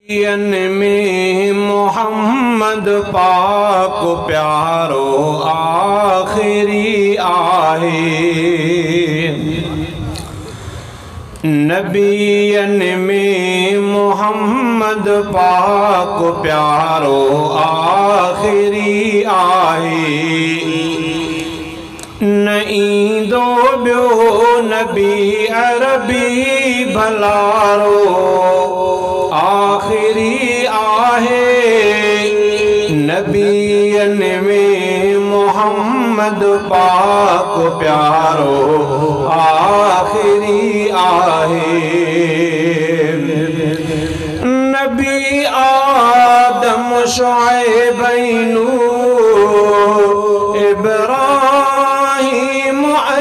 में मोहम्मद पाक प्यारो आखिरी आहे। नबियन में मोहम्मद पाक प्यारो आखिरी आहे। न ईंदो ॿियो नबी अरबी भलारो आखिरी आहे। नबियन में मोहम्मद पाक प्यारो आखिरी आहे। नबी आदम शुएब नूह इब्राहीम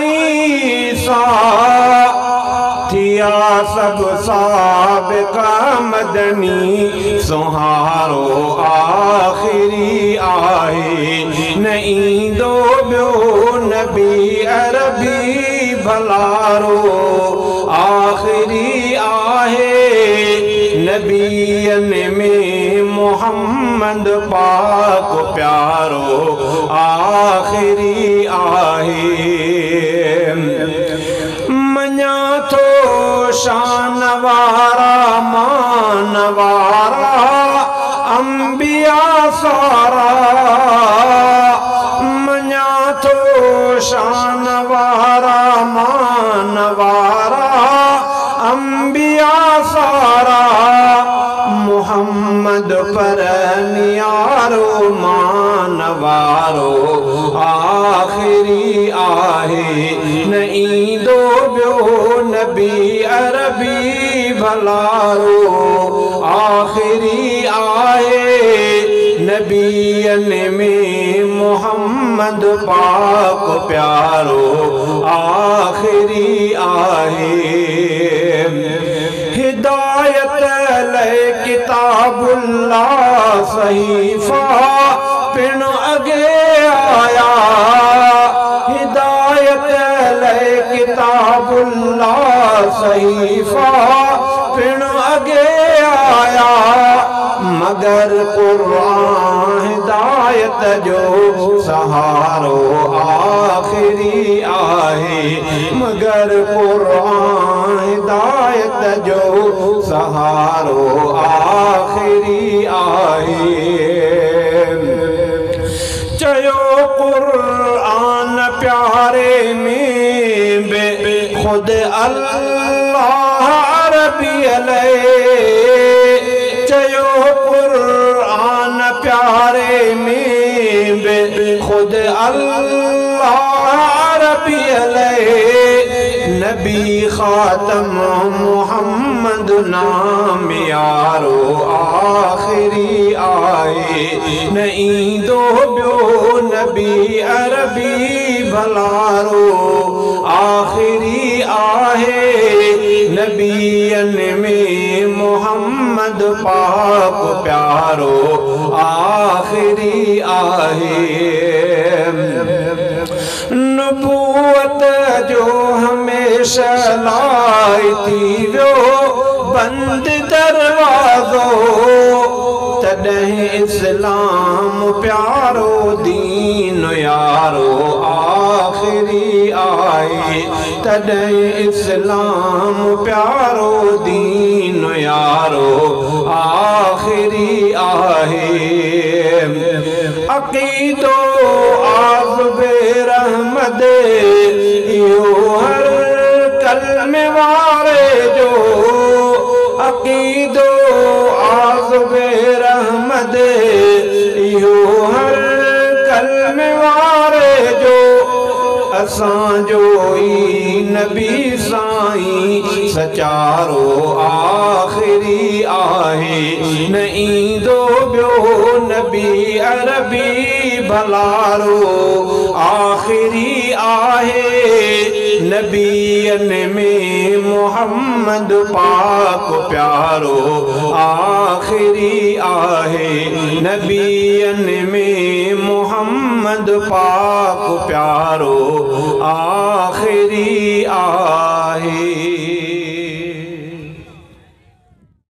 ईसा थिया सब साबिक़ा मदनी सुहारो आखिरी आहे। न ईंदो ॿियो नबी अरबी भलारो आखिरी आहे। नबियन में मोहम्मद पाक प्यारो आखिरी आहे। मञा थो शान वारा मान वारा अंबिया सारा। मञा थो शान वारा मान वारा अंबिया सारा। मोहम्मद पर नियारो मान वारो आखिरी आहे। न ईंदो ॿियो नबी अरबी भलारो आखिरी आहे। नबियन में मोहम्मद पाक प्यारो आखिरी आहे। हिदायत ले किताबुल्लाह सहीफा पिण अगे आया। हिदायत ले किताबुल्लाह सहीफा पिण अगे आया। मगर कुरान हिदायत जो सहारो आखिरी आहे। मगर कुरान हिदायत जो सहारो आखिरी आहे। चयो कुरान प्यारे में बे खुद अल्लाह अरबी अले। चयो कुरान प्यारे में बे खुद अल्लाह अरबी अले। नबी खातम मोहम्मद नाम यारो आखिरी आहे। न ईंदो ॿियो नबी अरबी भलारो आखिरी आहे। नबियन में मोहम्मद पाक प्यारो आखिरी आहे। नबूवत जो हमेशा लाइती वियो बंद दरवाज़ो। तॾहिं इस्लाम प्यारो दीन यारो आखिरी आहे। तॾहिं इस्लाम प्यारो दीन यारो आखिरी आहे। अक़ीदो आज़बे रहमत इहो हर कलमे वारे जो। अक़ीदो आज़बे रहमत इहो हर कलमे वारे जो। असांजो ई नबी साईं सचारो आखिरी आहे। न ईंदो ॿियो नबी अरबी भलारो आखिरी आहे। नबियन में मोहम्मद पाक प्यारो आखिरी आहे। नबियन में मोहम्मद पाक प्यारो आखिरी आहे।